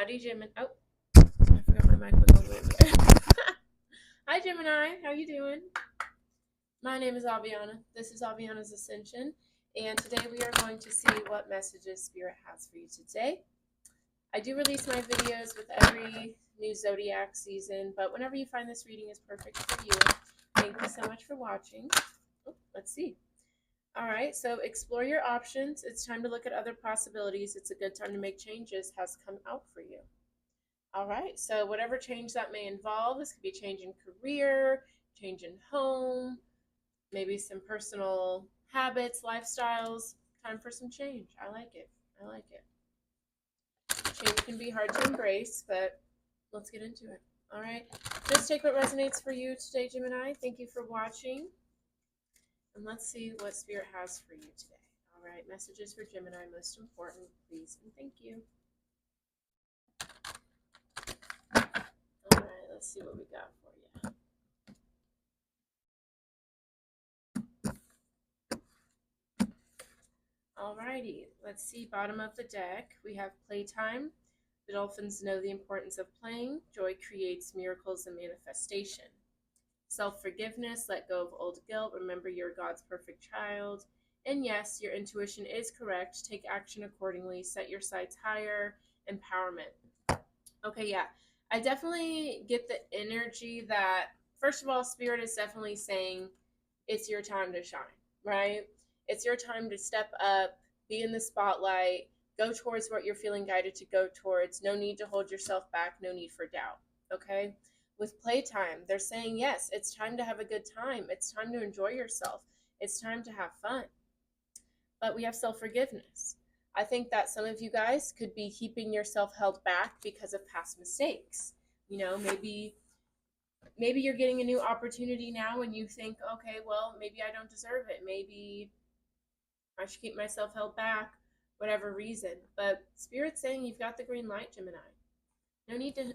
Howdy, Gemini. Oh, I forgot my mic was all the way over there. Hi, Gemini. How you doing? My name is Aviana. This is Aviana's Ascension, and today we are going to see what messages Spirit has for you today. I do release my videos with every new zodiac season, but whenever you find this reading is perfect for you. Thank you so much for watching. Oh, let's see. All right, so explore your options. It's time to look at other possibilities. It's a good time to make changes has come out for you. All right, so whatever change that may involve, this could be change in career, change in home, maybe some personal habits, lifestyles. Time for some change. I like it. I like it. Change can be hard to embrace, but let's get into it. All right, just take what resonates for you today, Gemini. Thank you for watching. And let's see what Spirit has for you today. All right, messages for Gemini, most important, please and thank you. All right, let's see what we got for you. All righty, let's see, bottom of the deck, we have playtime. The dolphins know the importance of playing. Joy creates miracles and manifestation. Self-forgiveness, let go of old guilt. Remember you're God's perfect child. And yes, your intuition is correct. Take action accordingly. Set your sights higher. Empowerment. Okay, yeah. I definitely get the energy that, first of all, Spirit is definitely saying it's your time to shine, right? It's your time to step up, be in the spotlight, go towards what you're feeling guided to go towards. No need to hold yourself back. No need for doubt, okay? With playtime, they're saying, yes, it's time to have a good time. It's time to enjoy yourself. It's time to have fun. But we have self-forgiveness. I think that some of you guys could be keeping yourself held back because of past mistakes. You know, maybe you're getting a new opportunity now and you think, okay, well, maybe I don't deserve it. Maybe I should keep myself held back, whatever reason. But Spirit's saying you've got the green light, Gemini. No need to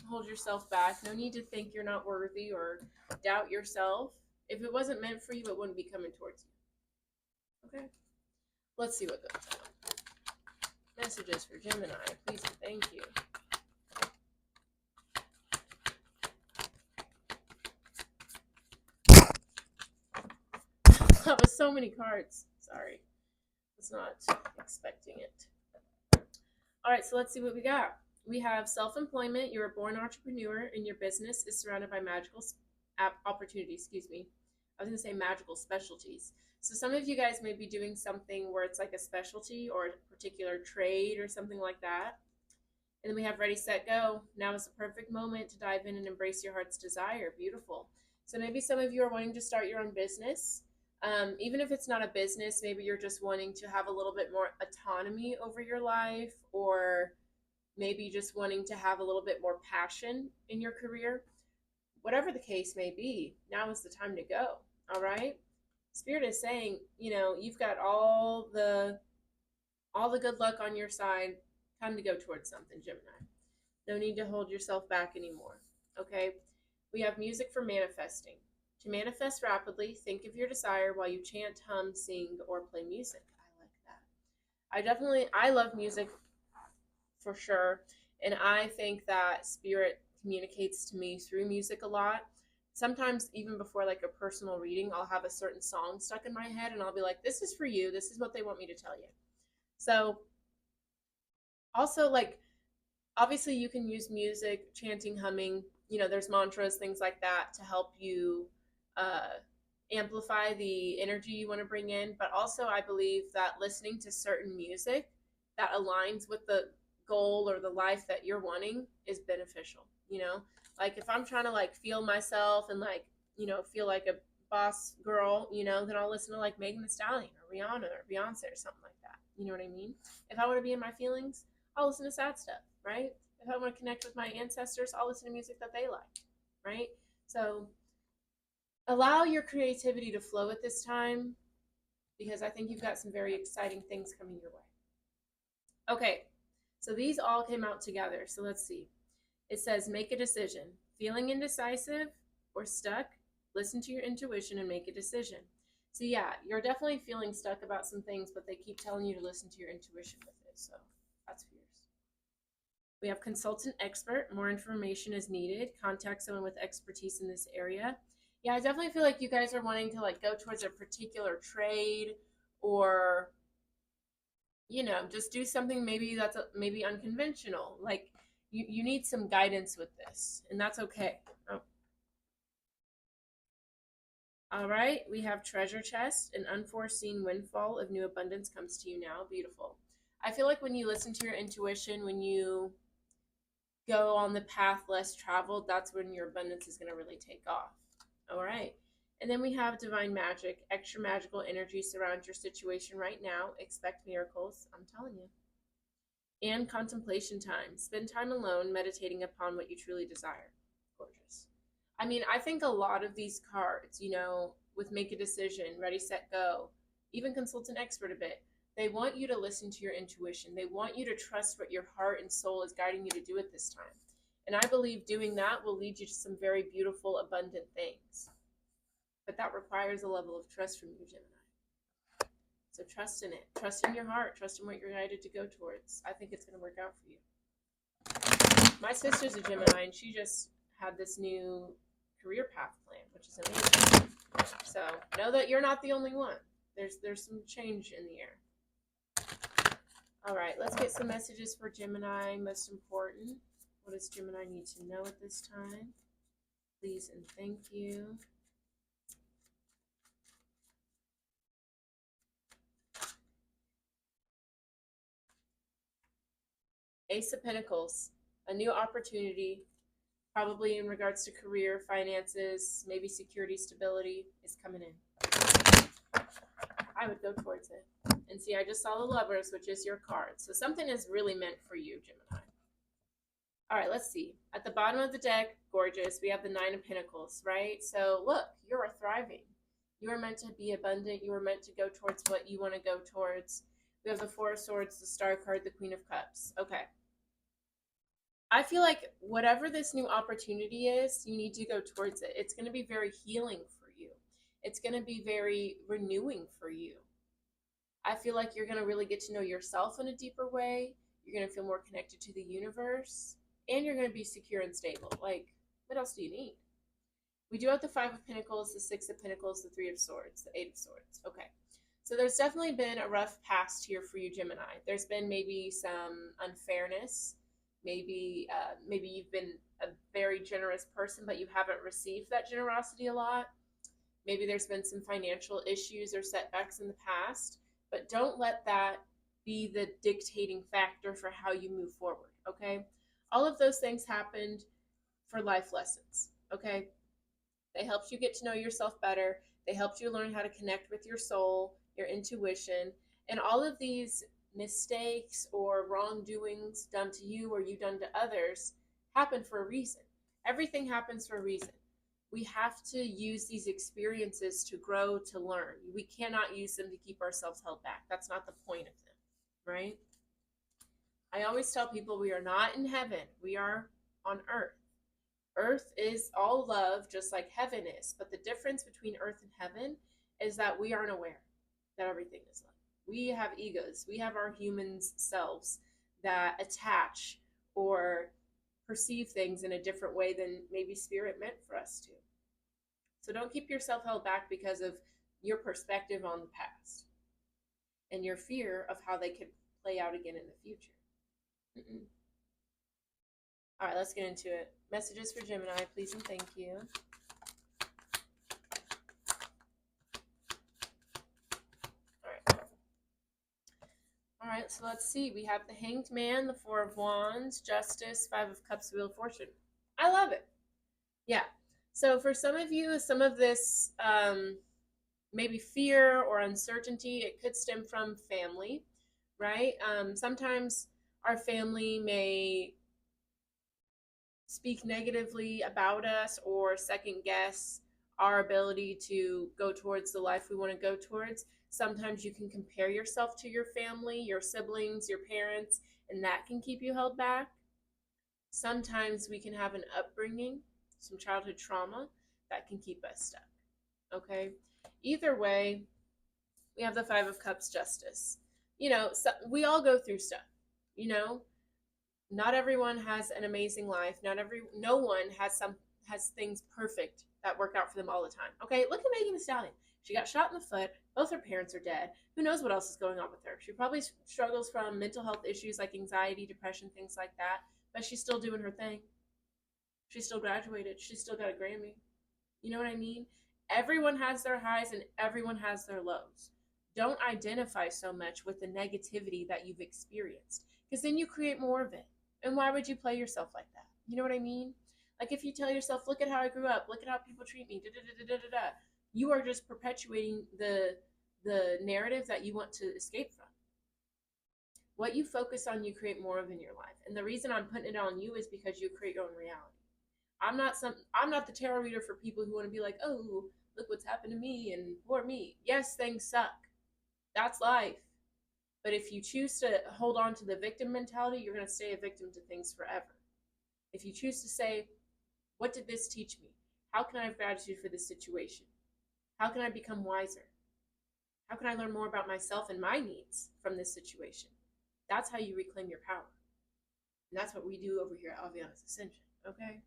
hold yourself back. No need to think you're not worthy or doubt yourself. If it wasn't meant for you, it wouldn't be coming towards you. Okay? Let's see what goes on. Messages for Gemini, please and thank you. That was so many cards. Sorry. I was not expecting it. All right, so let's see what we got. We have self-employment. You're a born entrepreneur and your business is surrounded by magical opportunities. Excuse me. I was going to say magical specialties. So some of you guys may be doing something where it's like a specialty or a particular trade or something like that. And then we have ready, set, go. Now is the perfect moment to dive in and embrace your heart's desire. Beautiful. So maybe some of you are wanting to start your own business. Even if it's not a business, maybe you're just wanting to have a little bit more autonomy over your life, or maybe just wanting to have a little bit more passion in your career. Whatever the case may be, now is the time to go. All right? Spirit is saying, you know, you've got all the good luck on your side. Time to go towards something, Gemini. No need to hold yourself back anymore. Okay? We have music for manifesting. To manifest rapidly, think of your desire while you chant, hum, sing, or play music. I like that. I love music for sure. And I think that Spirit communicates to me through music a lot. Sometimes even before like a personal reading, I'll have a certain song stuck in my head and I'll be like, this is for you. This is what they want me to tell you. So also, like, obviously you can use music, chanting, humming, you know, there's mantras, things like that to help you amplify the energy you want to bring in. But also I believe that listening to certain music that aligns with the goal or the life that you're wanting is beneficial. You know, like if I'm trying to like feel myself and like, you know, feel like a boss girl, you know, then I'll listen to like Megan Thee Stallion or Rihanna or Beyonce or something like that. You know what I mean? If I want to be in my feelings, I'll listen to sad stuff, right? If I want to connect with my ancestors, I'll listen to music that they like, right? So allow your creativity to flow at this time, because I think you've got some very exciting things coming your way. Okay, so these all came out together. So let's see. It says, make a decision. Feeling indecisive or stuck, listen to your intuition and make a decision. So yeah, you're definitely feeling stuck about some things, but they keep telling you to listen to your intuition with it. So that's yours. We have consultant expert. More information is needed. Contact someone with expertise in this area. Yeah, I definitely feel like you guys are wanting to like go towards a particular trade, or just do something maybe that's maybe unconventional. Like you need some guidance with this, and that's okay. Oh, all right, we have treasure chest. An unforeseen windfall of new abundance comes to you now. Beautiful. I feel like when you listen to your intuition, when you go on the path less traveled, that's when your abundance is going to really take off. All right. And then we have divine magic. Extra magical energy surrounds your situation right now. Expect miracles. I'm telling you. And contemplation time. Spend time alone meditating upon what you truly desire. Gorgeous. I mean, I think a lot of these cards, with make a decision, ready, set, go, even consult an expert a bit, they want you to listen to your intuition. They want you to trust what your heart and soul is guiding you to do at this time. And I believe doing that will lead you to some very beautiful, abundant things. But that requires a level of trust from you, Gemini. So trust in it. Trust in your heart. Trust in what you're guided to go towards. I think it's going to work out for you. My sister's a Gemini, and she just had this new career path plan, which is amazing. So know that you're not the only one. There's some change in the air. All right, let's get some messages for Gemini. Most important, what does Gemini need to know at this time? Please and thank you. Ace of Pentacles, a new opportunity, probably in regards to career, finances, maybe security, stability, is coming in. I would go towards it. And see, I just saw the Lovers, which is your card. So something is really meant for you, Gemini. All right, let's see. At the bottom of the deck, gorgeous, we have the Nine of Pentacles, right? So look, you are thriving. You are meant to be abundant. You are meant to go towards what you want to go towards. We have the Four of Swords, the Star card, the Queen of Cups. Okay. I feel like whatever this new opportunity is, you need to go towards it. It's going to be very healing for you. It's going to be very renewing for you. I feel like you're going to really get to know yourself in a deeper way. You're going to feel more connected to the universe, and you're going to be secure and stable. Like, what else do you need? We do have the Five of Pentacles, the Six of Pentacles, the Three of Swords, the Eight of Swords. Okay. So there's definitely been a rough past here for you, Gemini. There's been maybe some unfairness. Maybe you've been a very generous person, but you haven't received that generosity a lot. Maybe there's been some financial issues or setbacks in the past, but don't let that be the dictating factor for how you move forward, okay? All of those things happened for life lessons, okay? They helped you get to know yourself better. They helped you learn how to connect with your soul, your intuition, and all of these mistakes or wrongdoings done to you or you done to others happen for a reason. Everything happens for a reason. We have to use these experiences to grow, to learn. We cannot use them to keep ourselves held back. That's not the point of them, right? I always tell people we are not in heaven. We are on earth. Earth is all love, just like heaven is. But the difference between earth and heaven is that we aren't aware that everything is love. We have egos. We have our human selves that attach or perceive things in a different way than maybe spirit meant for us to. So don't keep yourself held back because of your perspective on the past and your fear of how they could play out again in the future. All right, let's get into it. Messages for Gemini, please and thank you. All right, so let's see. We have the Hanged Man, the Four of Wands, Justice, Five of Cups, Wheel of Fortune. I love it. Yeah. So for some of you, some of this maybe fear or uncertainty, it could stem from family, right? Sometimes our family may speak negatively about us or second guess our ability to go towards the life we want to go towards. Sometimes you can compare yourself to your family, your siblings, your parents, and that can keep you held back. Sometimes we can have an upbringing, some childhood trauma that can keep us stuck. Okay? Either way, we have the Five of Cups, Justice. So we all go through stuff, Not everyone has an amazing life. No one has things perfect that work out for them all the time. Okay, look at Megan Thee Stallion. She got shot in the foot. Both her parents are dead. Who knows what else is going on with her? She probably struggles from mental health issues like anxiety, depression, things like that. But she's still doing her thing. She still graduated. She still got a Grammy. You know what I mean? Everyone has their highs and everyone has their lows. Don't identify so much with the negativity that you've experienced because then you create more of it. And why would you play yourself like that? You know what I mean? Like if you tell yourself, look at how I grew up, look at how people treat me, da da da da da da, you are just perpetuating the narrative that you want to escape from. What you focus on, you create more of in your life. And the reason I'm putting it on you is because you create your own reality. I'm not the tarot reader for people who want to be like, oh, look what's happened to me and poor me. Yes, things suck. That's life. But if you choose to hold on to the victim mentality, you're going to stay a victim to things forever. If you choose to say, what did this teach me? How can I have gratitude for this situation? How can I become wiser? How can I learn more about myself and my needs from this situation? That's how you reclaim your power. And that's what we do over here at Aviana's Ascension, okay?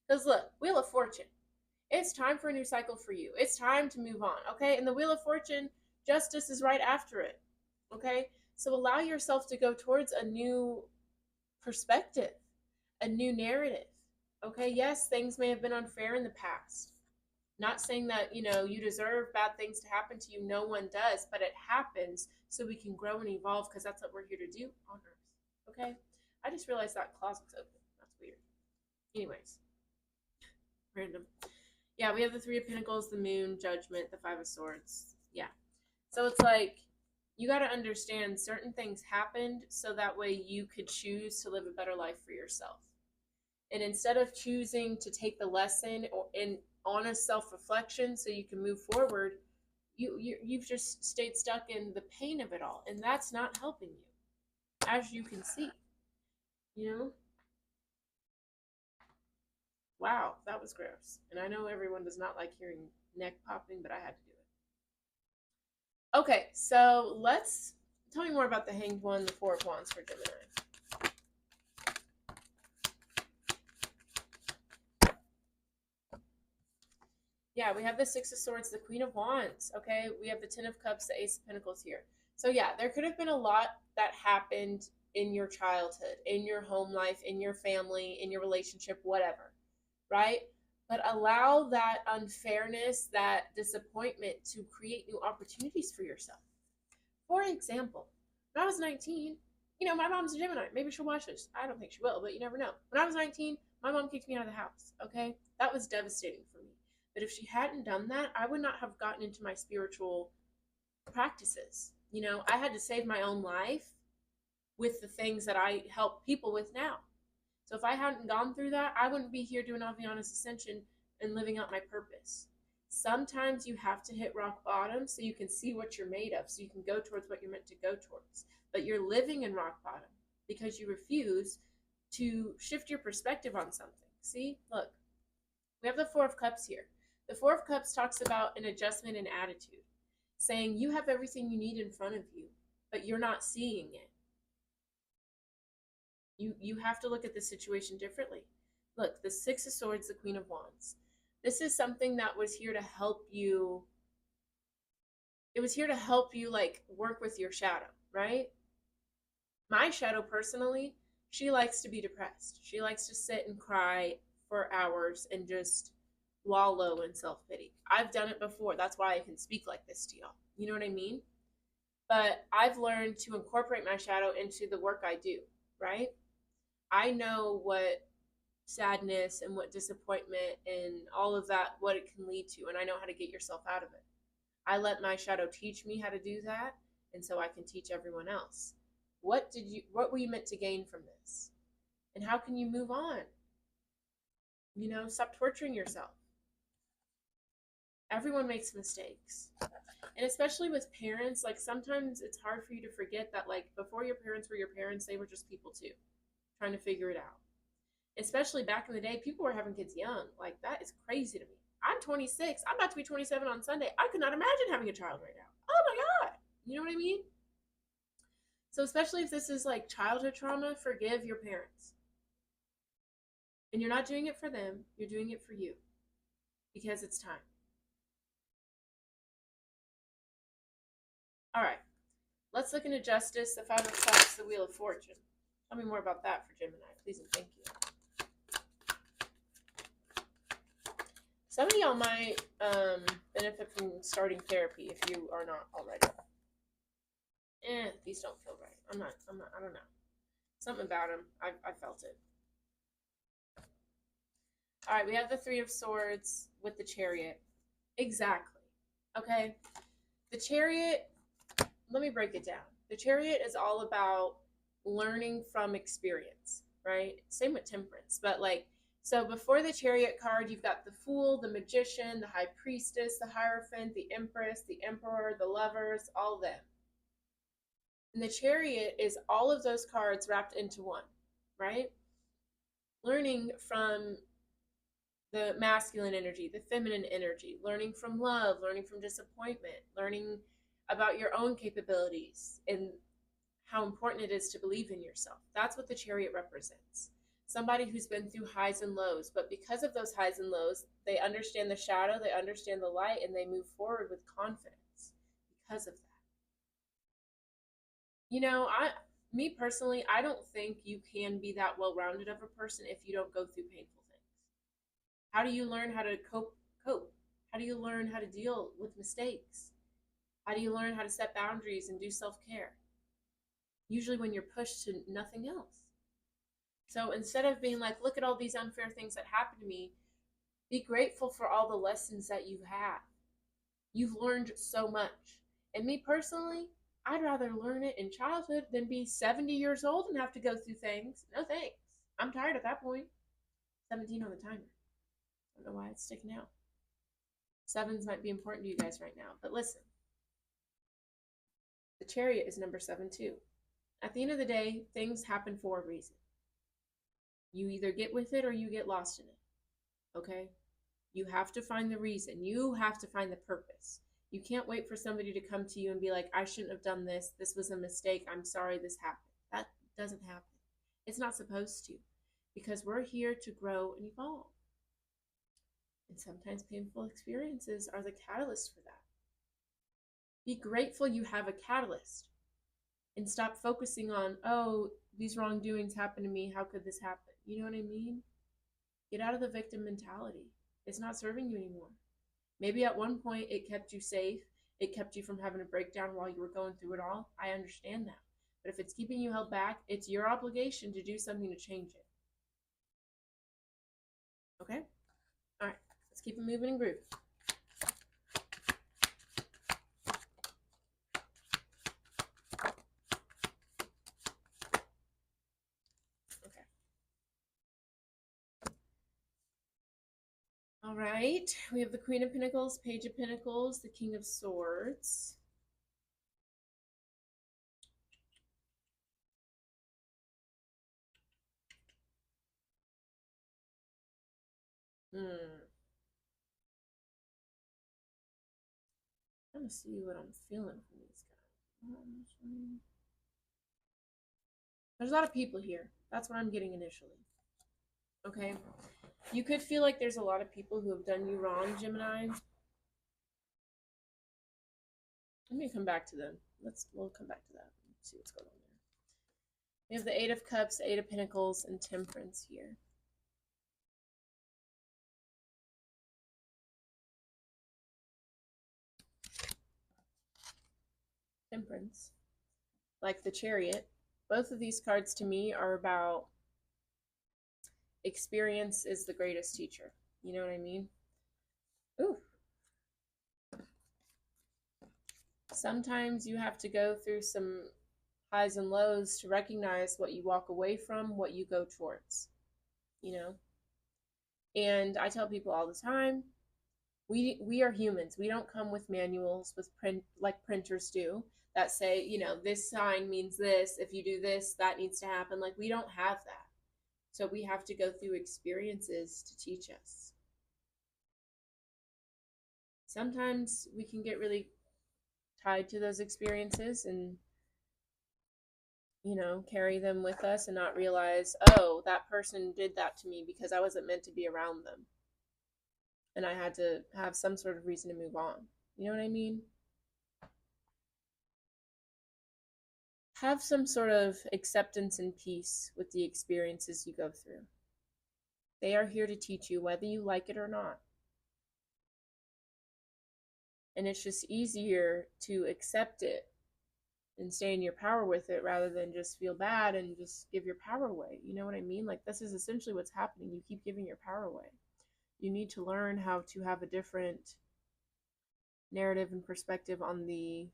Because look, Wheel of Fortune. It's time for a new cycle for you. It's time to move on, okay? And the Wheel of Fortune, justice is right after it, okay? So allow yourself to go towards a new perspective, a new narrative, okay? Yes, things may have been unfair in the past. Not saying that, you deserve bad things to happen to you. No one does, but it happens so we can grow and evolve because that's what we're here to do on Earth, okay? I just realized that closet's open. That's weird. Anyways, random. Yeah, we have the Three of Pentacles, the Moon, Judgment, the Five of Swords. Yeah. So it's like, you got to understand certain things happened so that way you could choose to live a better life for yourself. And instead of choosing to take the lesson or in honest self-reflection so you can move forward, you've just stayed stuck in the pain of it all. And that's not helping you, as you can see. Wow, that was gross. And I know everyone does not like hearing neck popping, but I had to do it. Okay, so let's tell me more about the Hanged One, the Four of Wands for Gemini. Yeah, we have the Six of Swords, the Queen of Wands, okay? We have the Ten of Cups, the Ace of Pentacles here. So yeah, there could have been a lot that happened in your childhood, in your home life, in your family, in your relationship, whatever, right? But allow that unfairness, that disappointment to create new opportunities for yourself. For example, when I was 19, my mom's a Gemini. Maybe she'll watch this. I don't think she will, but you never know. When I was 19, my mom kicked me out of the house, okay? That was devastating for me. But if she hadn't done that, I would not have gotten into my spiritual practices. I had to save my own life with the things that I help people with now. So if I hadn't gone through that, I wouldn't be here doing Aviana's Ascension and living out my purpose. Sometimes you have to hit rock bottom so you can see what you're made of, so you can go towards what you're meant to go towards. But you're living in rock bottom because you refuse to shift your perspective on something. See, look, we have the Four of Cups here. The Four of Cups talks about an adjustment in attitude, saying you have everything you need in front of you, but you're not seeing it. You have to look at the situation differently. Look, the Six of Swords, the Queen of Wands. This is something that was here to help you. It was here to help you, like, work with your shadow, right? My shadow, personally, she likes to be depressed. She likes to sit and cry for hours and just wallow in self-pity. I've done it before. That's why I can speak like this to y'all. You know what I mean? But I've learned to incorporate my shadow into the work I do, right? I know what sadness and what disappointment and all of that, what it can lead to, and I know how to get yourself out of it. I let my shadow teach me how to do that, and so I can teach everyone else. What were you meant to gain from this? And how can you move on? Stop torturing yourself. Everyone makes mistakes. And especially with parents, like, sometimes it's hard for you to forget that, like, before your parents were your parents, they were just people too, trying to figure it out. Especially back in the day, people were having kids young. Like, that is crazy to me. I'm 26. I'm about to be 27 on Sunday. I could not imagine having a child right now. Oh my God. You know what I mean? So especially if this is like childhood trauma, forgive your parents. And you're not doing it for them, you're doing it for you because it's time. All right, let's look into justice, the Five of Cups, the Wheel of Fortune. Tell me more about that for Gemini, please and thank you. Some of y'all might benefit from starting therapy if you are not already. These don't feel right. I don't know. Something about them, I felt it. All right, we have the Three of Swords with the Chariot. Exactly. Okay. The Chariot, let me break it down. The Chariot is all about learning from experience, right? Same with Temperance, but like, so before the Chariot card, you've got the Fool, the Magician, the High Priestess, the Hierophant, the Empress, the Emperor, the Lovers, all of them. And the Chariot is all of those cards wrapped into one, right? Learning from the masculine energy, the feminine energy, learning from love, learning from disappointment, learning about your own capabilities and how important it is to believe in yourself. That's what the Chariot represents. Somebody who's been through highs and lows, but because of those highs and lows, they understand the shadow, they understand the light, and they move forward with confidence because of that. You know, me personally, I don't think you can be that well-rounded of a person if you don't go through painful things. How do you learn how to cope? How do you learn how to deal with mistakes? How do you learn how to set boundaries and do self-care? Usually when you're pushed to nothing else. So instead of being like, look at all these unfair things that happened to me, be grateful for all the lessons that you have. You've learned so much. And me personally, I'd rather learn it in childhood than be 70 years old and have to go through things. No thanks. I'm tired at that point. 17 on the timer. I don't know why it's sticking out. Sevens might be important to you guys right now, but listen. The Chariot is number 7 too. At the end of the day, things happen for a reason. You either get with it or you get lost in it. Okay? You have to find the reason. You have to find the purpose. You can't wait for somebody to come to you and be like, I shouldn't have done this. This was a mistake. I'm sorry this happened. That doesn't happen. It's not supposed to, because we're here to grow and evolve. And sometimes painful experiences are the catalyst for that. Be grateful you have a catalyst and stop focusing on, oh, these wrongdoings happened to me. How could this happen? You know what I mean? Get out of the victim mentality. It's not serving you anymore. Maybe at one point it kept you safe. It kept you from having a breakdown while you were going through it all. I understand that. But if it's keeping you held back, it's your obligation to do something to change it. Okay? All right. Let's keep it moving and groove. Okay. All right. We have the Queen of Pentacles, Page of Pentacles, the King of Swords. I'm trying to see what I'm feeling from these guys. There's a lot of people here. That's what I'm getting initially. Okay? You could feel like there's a lot of people who have done you wrong, Gemini. Let me come back to them. We'll come back to that. Let's see what's going on there. We have the Eight of Cups, Eight of Pentacles, and Temperance here. Temperance, like the Chariot. Both of these cards to me are about experience is the greatest teacher. You know what I mean? Ooh. Sometimes you have to go through some highs and lows to recognize what you walk away from, what you go towards, you know? And I tell people all the time, we are humans. We don't come with manuals with print like printers do that say, you know, this sign means this. If you do this, that needs to happen. Like, we don't have that. So we have to go through experiences to teach us. Sometimes we can get really tied to those experiences and carry them with us and not realize, oh, that person did that to me because I wasn't meant to be around them. And I had to have some sort of reason to move on. You know what I mean? Have some sort of acceptance and peace with the experiences you go through. They are here to teach you whether you like it or not. And it's just easier to accept it and stay in your power with it rather than just feel bad and just give your power away. You know what I mean? Like, this is essentially what's happening. You keep giving your power away. You need to learn how to have a different narrative and perspective on the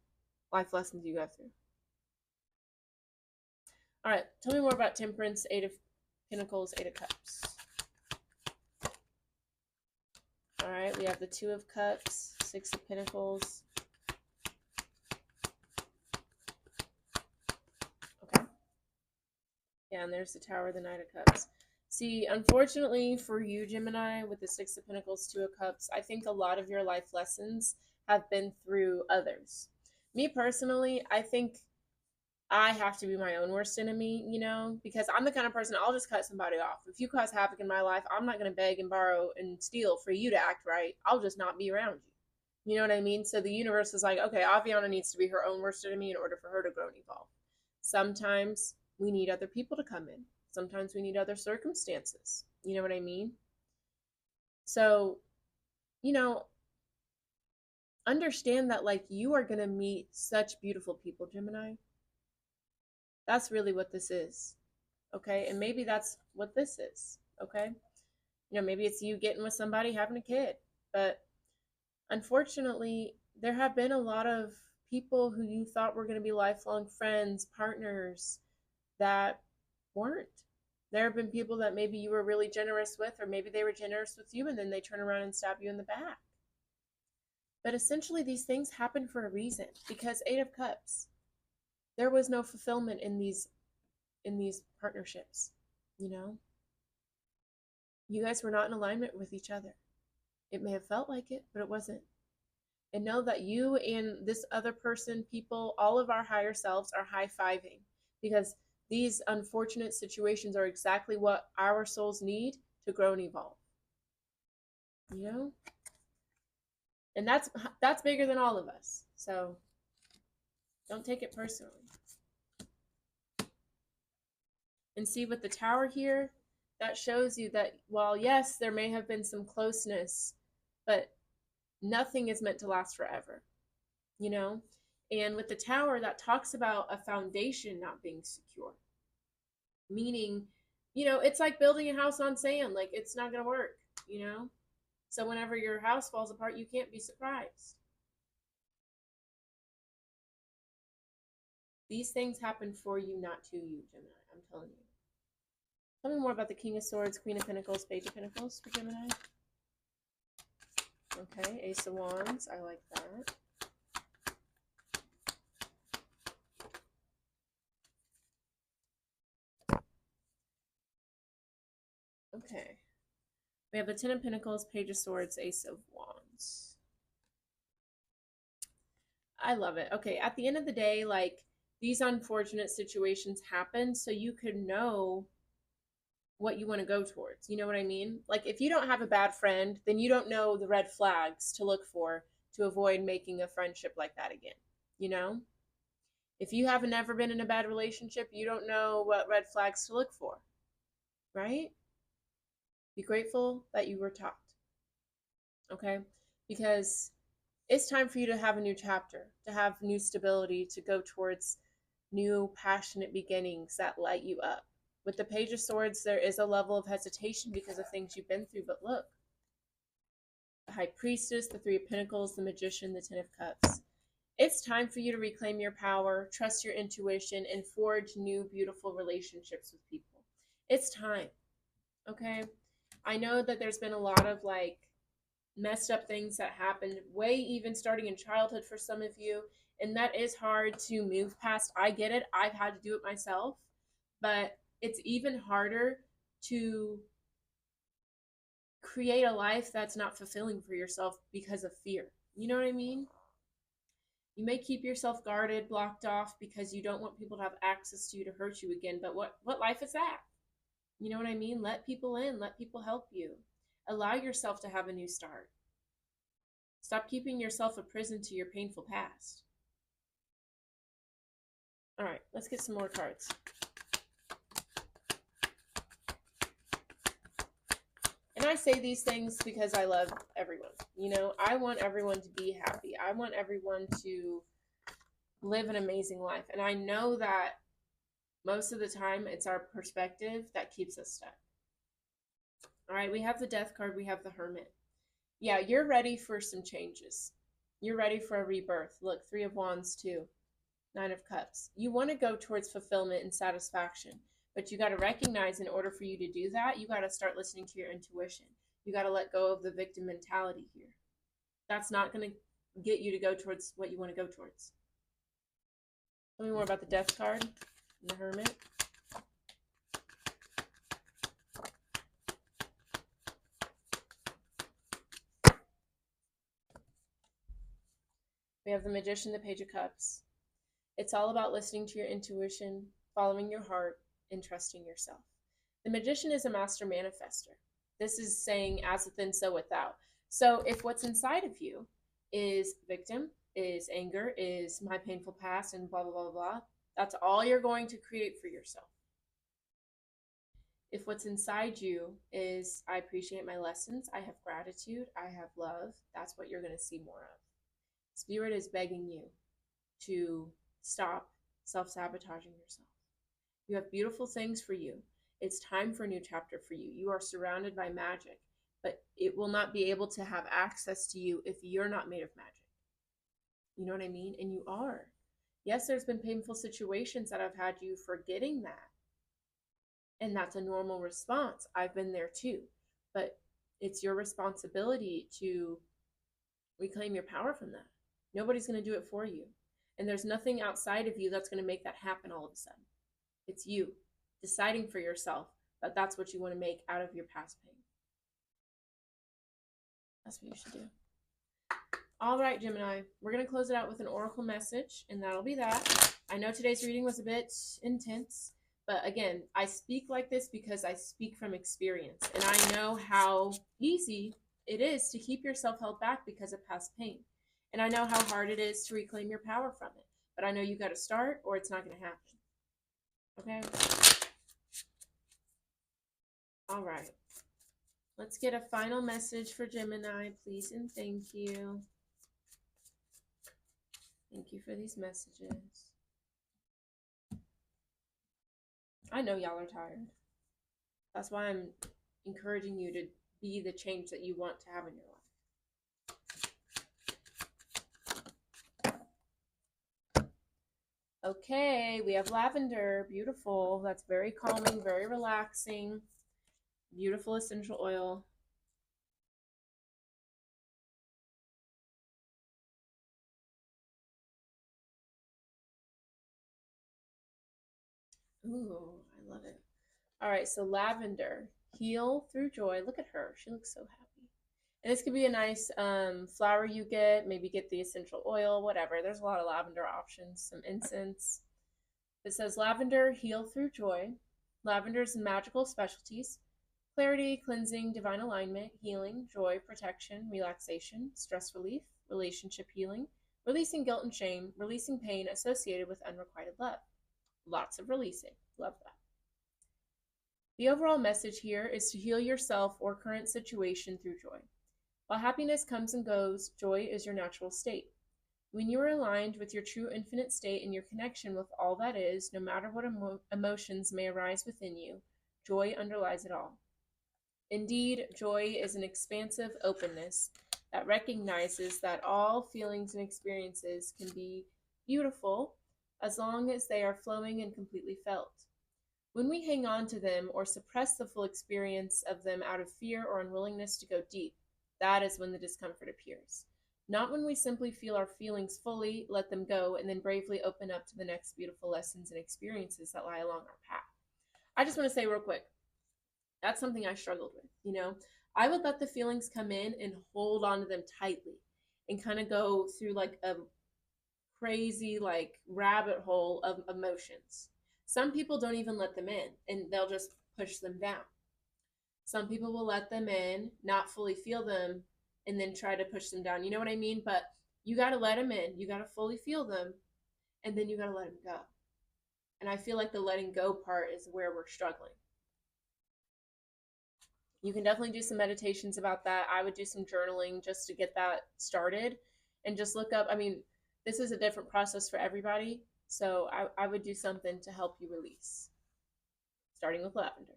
life lessons you go through. All right, tell me more about Temperance, Eight of Pentacles, Eight of Cups. All right, we have the Two of Cups, Six of Pentacles. Okay. Yeah, and there's the Tower, the Knight of Cups. See, unfortunately for you, Gemini, with the Six of Pentacles, Two of Cups, I think a lot of your life lessons have been through others. Me personally, I think I have to be my own worst enemy, because I'm the kind of person, I'll just cut somebody off. If you cause havoc in my life, I'm not going to beg and borrow and steal for you to act right. I'll just not be around you. You know what I mean? So the universe is like, okay, Aviana needs to be her own worst enemy in order for her to grow and evolve. Sometimes we need other people to come in. Sometimes we need other circumstances. You know what I mean? So, understand that, like, you are going to meet such beautiful people, Gemini. That's really what this is. Okay? And maybe that's what this is. Okay? Maybe it's you getting with somebody, having a kid. But unfortunately, there have been a lot of people who you thought were going to be lifelong friends, partners, that weren't. There have been people that maybe you were really generous with, or maybe they were generous with you, and then they turn around and stab you in the back. But essentially, these things happen for a reason, because Eight of Cups, there was no fulfillment in these partnerships. You guys were not in alignment with each other. It may have felt like it, but it wasn't. And know that you and this other person, people, all of our higher selves are high-fiving, because these unfortunate situations are exactly what our souls need to grow and evolve. And that's bigger than all of us. So don't take it personally. And see, with the Tower here, that shows you that while, yes, there may have been some closeness, but nothing is meant to last forever. And with the Tower, that talks about a foundation not being secure. Meaning, it's like building a house on sand. Like, it's not going to work, So whenever your house falls apart, you can't be surprised. These things happen for you, not to you, Gemini. I'm telling you. Tell me more about the King of Swords, Queen of Pentacles, Page of Pentacles for Gemini. Okay, Ace of Wands. I like that. Okay. We have the Ten of Pentacles, Page of Swords, Ace of Wands. I love it. Okay, at the end of the day, like, these unfortunate situations happen so you can know what you want to go towards. You know what I mean? Like, if you don't have a bad friend, then you don't know the red flags to look for to avoid making a friendship like that again. If you haven't ever been in a bad relationship, you don't know what red flags to look for, right? Be grateful that you were taught, okay? Because it's time for you to have a new chapter, to have new stability, to go towards new passionate beginnings that light you up. With the Page of Swords, there is a level of hesitation because of things you've been through, but look. The High Priestess, the Three of Pentacles, the Magician, the Ten of Cups. It's time for you to reclaim your power, trust your intuition, and forge new, beautiful relationships with people. It's time, okay? I know that there's been a lot of, like, messed up things that happened way even starting in childhood for some of you, and that is hard to move past. I get it. I've had to do it myself, but it's even harder to create a life that's not fulfilling for yourself because of fear. You know what I mean? You may keep yourself guarded, blocked off because you don't want people to have access to you to hurt you again. But what life is that? You know what I mean? Let people in, let people help you. Allow yourself to have a new start. Stop keeping yourself a prison to your painful past. All right, let's get some more cards. And I say these things because I love everyone. You know, I want everyone to be happy. I want everyone to live an amazing life. And I know that most of the time it's our perspective that keeps us stuck. All right, we have the Death card, we have the Hermit. Yeah, you're ready for some changes. You're ready for a rebirth. Look, Three of Wands too. Nine of Cups. You want to go towards fulfillment and satisfaction, but you got to recognize in order for you to do that, you got to start listening to your intuition. You got to let go of the victim mentality here. That's not going to get you to go towards what you want to go towards. Tell me more about the Death card and the Hermit. We have the Magician, the Page of Cups. It's all about listening to your intuition, following your heart, and trusting yourself. The Magician is a master manifester. This is saying as within, so without. So if what's inside of you is victim, is anger, is my painful past, and blah, blah, blah, blah, that's all you're going to create for yourself. If what's inside you is, I appreciate my lessons, I have gratitude, I have love, that's what you're going to see more of. Spirit is begging you to stop self-sabotaging yourself. You have beautiful things for you. It's time for a new chapter for you. You are surrounded by magic, but it will not be able to have access to you if you're not made of magic. You know what I mean? And you are. Yes, there's been painful situations that have had you forgetting that. And that's a normal response. I've been there too. But it's your responsibility to reclaim your power from that. Nobody's going to do it for you. And there's nothing outside of you that's going to make that happen all of a sudden. It's you deciding for yourself that that's what you want to make out of your past pain. That's what you should do. All right, Gemini, we're going to close it out with an oracle message, and that'll be that. I know today's reading was a bit intense, but again, I speak like this because I speak from experience, and I know how easy it is to keep yourself held back because of past pain. And I know how hard it is to reclaim your power from it. But I know you got to start or it's not going to happen. Okay? All right. Let's get a final message for Gemini, please and thank you. Thank you for these messages. I know y'all are tired. That's why I'm encouraging you to be the change that you want to have in your life. Okay, we have lavender. Beautiful. That's very calming, very relaxing. Beautiful essential oil. Ooh, I love it. All right, so lavender. Heal through joy. Look at her. She looks so happy. And this could be a nice flower you get. Maybe get the essential oil, whatever. There's a lot of lavender options. Some incense. It says lavender, heal through joy. Lavender's magical specialties: clarity, cleansing, divine alignment, healing, joy, protection, relaxation, stress relief, relationship healing, releasing guilt and shame, releasing pain associated with unrequited love. Lots of releasing. Love that. The overall message here is to heal yourself or current situation through joy. While happiness comes and goes, joy is your natural state. When you are aligned with your true infinite state and your connection with all that is, no matter what emotions may arise within you, joy underlies it all. Indeed, joy is an expansive openness that recognizes that all feelings and experiences can be beautiful as long as they are flowing and completely felt. When we hang on to them or suppress the full experience of them out of fear or unwillingness to go deep, that is when the discomfort appears. Not when we simply feel our feelings fully, let them go, and then bravely open up to the next beautiful lessons and experiences that lie along our path. I just want to say real quick, that's something I struggled with. You know, I would let the feelings come in and hold on to them tightly and kind of go through like a crazy like rabbit hole of emotions. Some people don't even let them in and they'll just push them down. Some people will let them in, not fully feel them, and then try to push them down. You know what I mean? But you got to let them in. You got to fully feel them, and then you got to let them go. And I feel like the letting go part is where we're struggling. You can definitely do some meditations about that. I would do some journaling just to get that started and just look up. I mean, this is a different process for everybody. So I would do something to help you release, starting with lavender.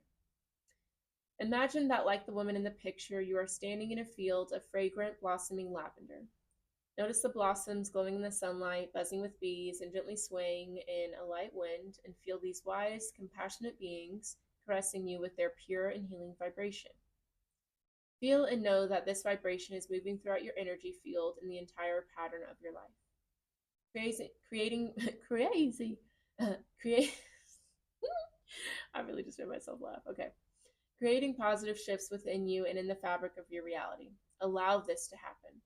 Imagine that, like the woman in the picture, you are standing in a field of fragrant, blossoming lavender. Notice the blossoms glowing in the sunlight, buzzing with bees, and gently swaying in a light wind, and feel these wise, compassionate beings caressing you with their pure and healing vibration. Feel and know that this vibration is moving throughout your energy field in the entire pattern of your life. Create. I really just made myself laugh. Okay. Creating positive shifts within you and in the fabric of your reality. Allow this to happen.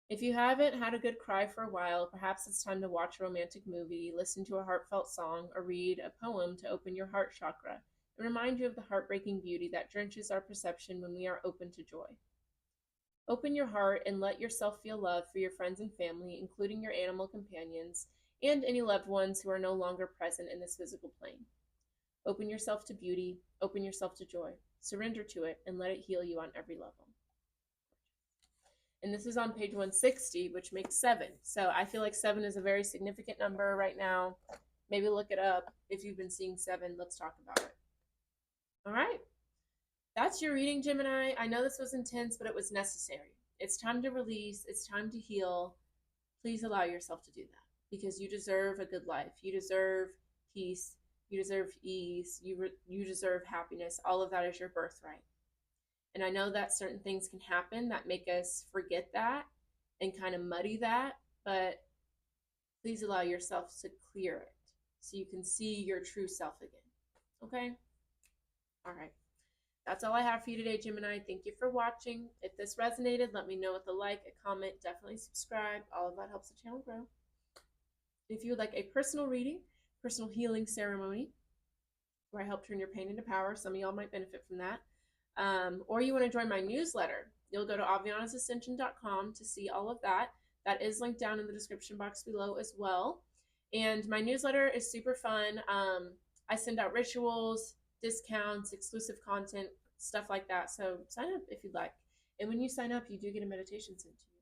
If you haven't had a good cry for a while, perhaps it's time to watch a romantic movie, listen to a heartfelt song, or read a poem to open your heart chakra and remind you of the heartbreaking beauty that drenches our perception when we are open to joy. Open your heart and let yourself feel love for your friends and family, including your animal companions and any loved ones who are no longer present in this physical plane. Open yourself to beauty, open yourself to joy, surrender to it, and let it heal you on every level. And this is on page 160, which makes 7. So I feel like 7 is a very significant number right now. Maybe look it up. If you've been seeing 7, let's talk about it. All right. That's your reading, Gemini. I know this was intense, but it was necessary. It's time to release. It's time to heal. Please allow yourself to do that because you deserve a good life. You deserve peace. You deserve ease. You deserve happiness. All of that is your birthright. And I know that certain things can happen that make us forget that and kind of muddy that, but please allow yourself to clear it so you can see your true self again. Okay? All right. That's all I have for you today, Gemini. Thank you for watching. If this resonated, let me know with a like, a comment, definitely subscribe. All of that helps the channel grow. If you would like a personal reading, personal healing ceremony, where I help turn your pain into power, some of y'all might benefit from that. Or you want to join my newsletter, you'll go to avianasascension.com to see all of that. That is linked down in the description box below as well. And my newsletter is super fun. I send out rituals, discounts, exclusive content, stuff like that. So sign up if you'd like. And when you sign up, you do get a meditation sent to you.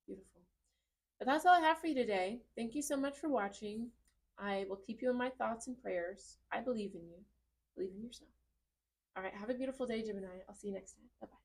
Beautiful. But that's all I have for you today. Thank you so much for watching. I will keep you in my thoughts and prayers. I believe in you. Believe in yourself. All right, have a beautiful day, Gemini. I'll see you next time. Bye-bye.